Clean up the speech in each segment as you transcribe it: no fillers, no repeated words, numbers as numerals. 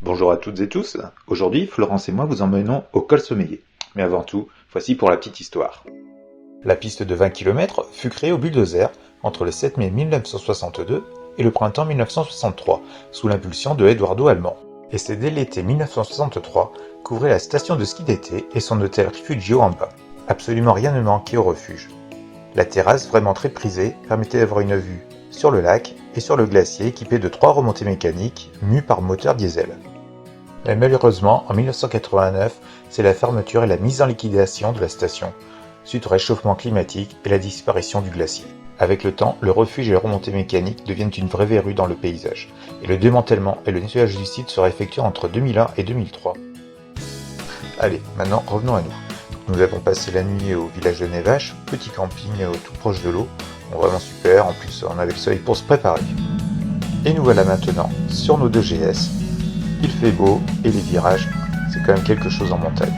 Bonjour à toutes et tous, aujourd'hui Florence et moi vous emmenons au col Sommeillé. Mais avant tout, voici pour la petite histoire. La piste de 20 km fut créée au bulldozer entre le 7 mai 1962 et le printemps 1963, sous l'impulsion de Eduardo Allemand. Et c'est dès l'été 1963 qu'ouvrait la station de ski d'été et son hôtel Rifugio en bas. Absolument rien ne manquait au refuge. La terrasse, vraiment très prisée, permettait d'avoir une vue sur le lac et sur le glacier équipé de 3 remontées mécaniques mues par moteur diesel. Mais malheureusement, en 1989, c'est la fermeture et la mise en liquidation de la station, suite au réchauffement climatique et la disparition du glacier. Avec le temps, le refuge et les remontées mécaniques deviennent une vraie verrue dans le paysage, et le démantèlement et le nettoyage du site sera effectué entre 2001 et 2003. Allez, maintenant revenons à nous. Nous avons passé la nuit au village de Nevache, petit camping tout proche de l'eau, vraiment super, en plus on avait le soleil pour se préparer. Et nous voilà maintenant sur nos 2 GS, il fait beau et les virages, c'est quand même quelque chose en montagne.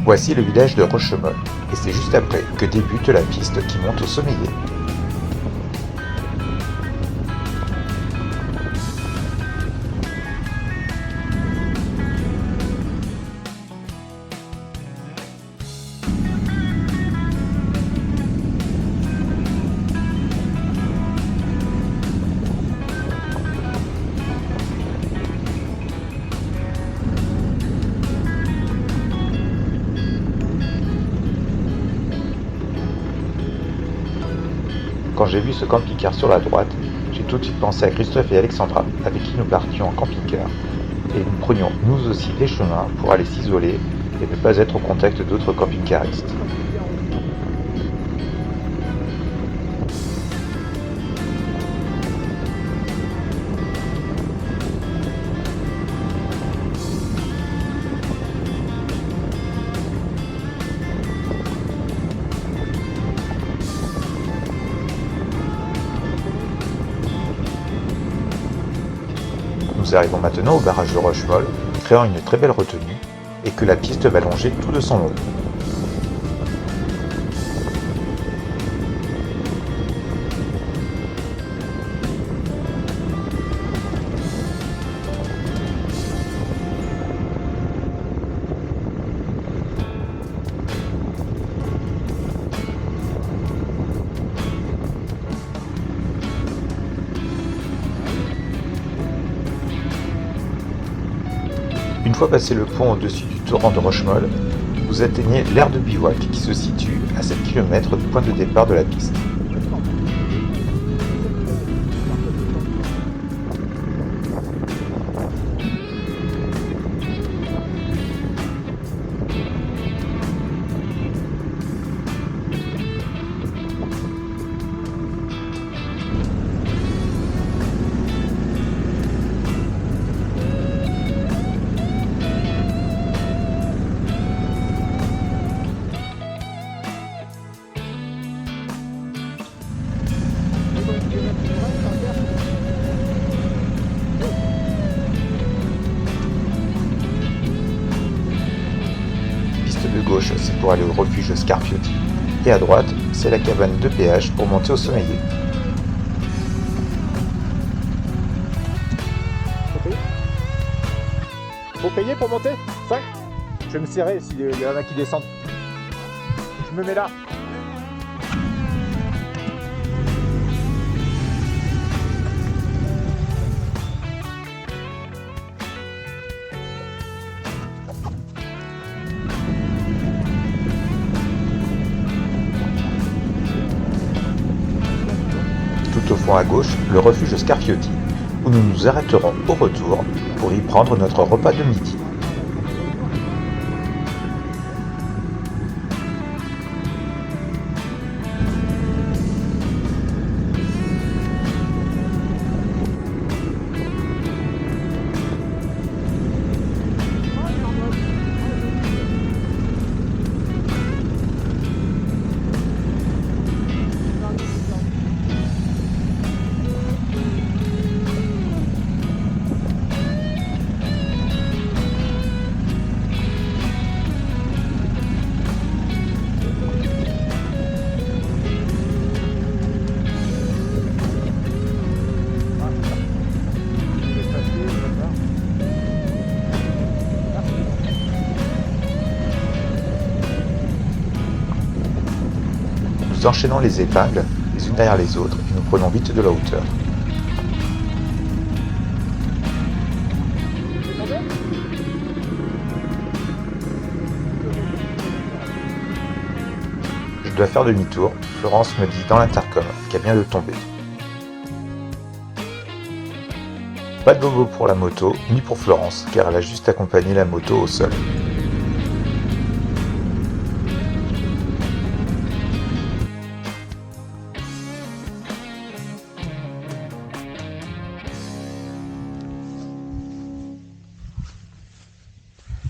Voici le village de Rochemol, et c'est juste après que débute la piste qui monte au Sommeillé. Quand j'ai vu ce camping-car sur la droite, j'ai tout de suite pensé à Christophe et Alexandra, avec qui nous partions en camping-car, et nous prenions nous aussi des chemins pour aller s'isoler et ne pas être au contact d'autres camping-caristes. Nous arrivons maintenant au barrage de Rochemol, créant une très belle retenue, et que la piste va longer tout de son long. Une fois passé le pont au-dessus du torrent de Rochemol, vous atteignez l'aire de bivouac qui se situe à 7 km du point de départ de la piste. De gauche, c'est pour aller au refuge Scarpiotti, et à droite, c'est la cabane de péage pour monter au Sommeillé. Faut payer pour monter 5. Je vais me serrer s'il y en a qui descendent. Je me mets là. Tout au fond à gauche, le refuge Scarpiotti, où nous nous arrêterons au retour pour y prendre notre repas de midi. Nous enchaînons les épingles, les unes derrière les autres, et nous prenons vite de la hauteur. Je dois faire demi-tour. Florence me dit dans l'intercom qu'elle vient de tomber. Pas de bobo pour la moto, ni pour Florence, car elle a juste accompagné la moto au sol.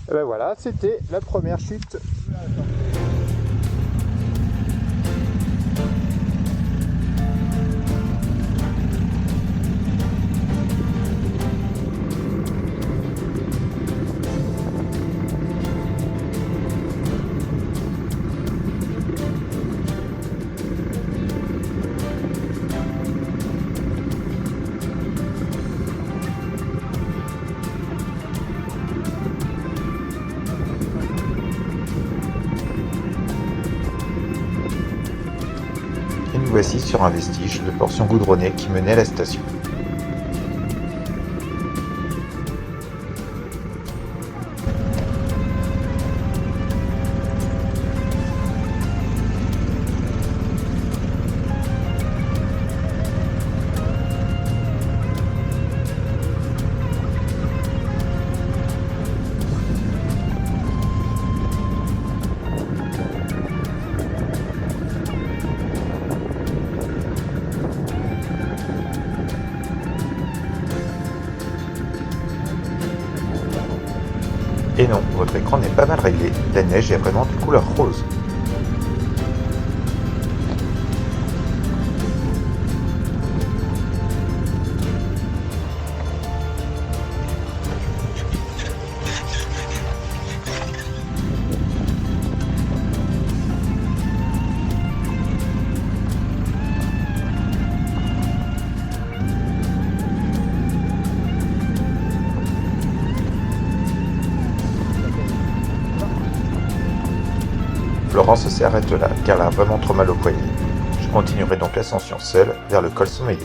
Et ben voilà, c'était la première chute. Et nous voici sur un vestige de portion goudronnée qui menait à la station. Et non, votre écran n'est pas mal réglé, la neige est vraiment de couleur rose. Florence s'arrête là, car elle a vraiment trop mal au poignet. Je continuerai donc l'ascension seule vers le col Sommeillé.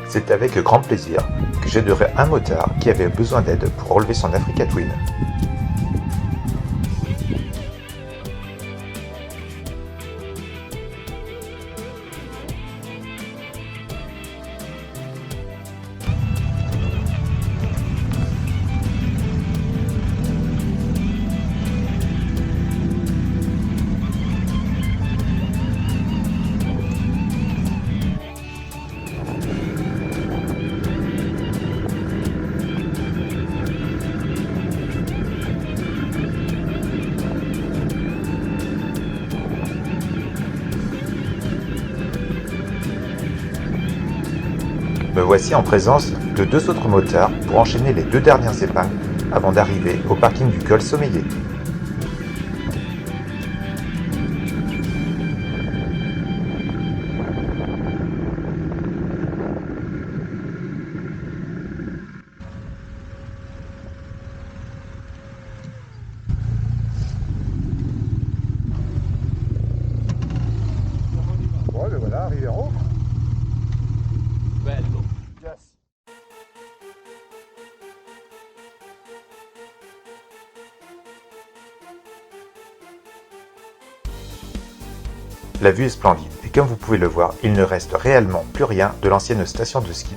C'est avec grand plaisir que j'aiderai un motard qui avait besoin d'aide pour relever son Africa Twin. Me voici en présence de deux autres motards pour enchaîner les deux dernières épingles avant d'arriver au parking du col Sommeillé. Bon, ben voilà, arrivé en haut. Bello. Yes. La vue est splendide et comme vous pouvez le voir, il ne reste réellement plus rien de l'ancienne station de ski.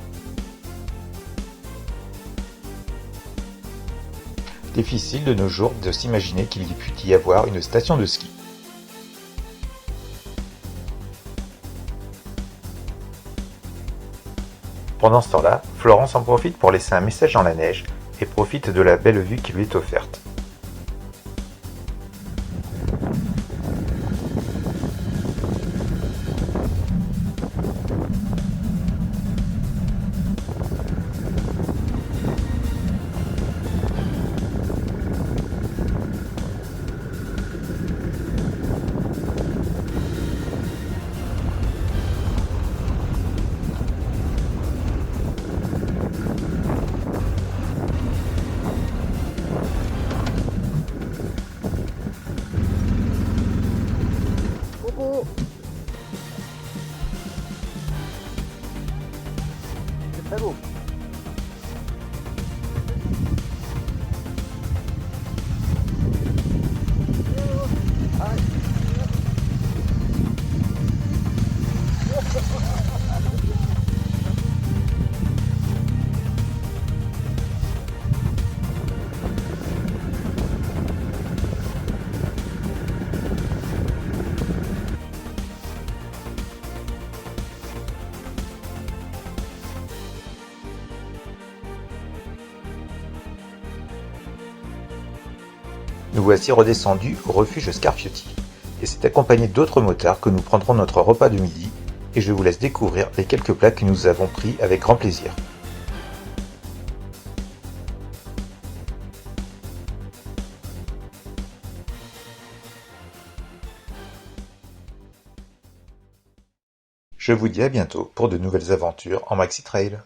Difficile de nos jours de s'imaginer qu'il y pût y avoir une station de ski. Pendant ce temps-là, Florence en profite pour laisser un message dans la neige et profite de la belle vue qui lui est offerte. go. Nous voici redescendus au refuge Scarfiotti, et c'est accompagné d'autres motards que nous prendrons notre repas de midi, et je vous laisse découvrir les quelques plats que nous avons pris avec grand plaisir. Je vous dis à bientôt pour de nouvelles aventures en maxi trail.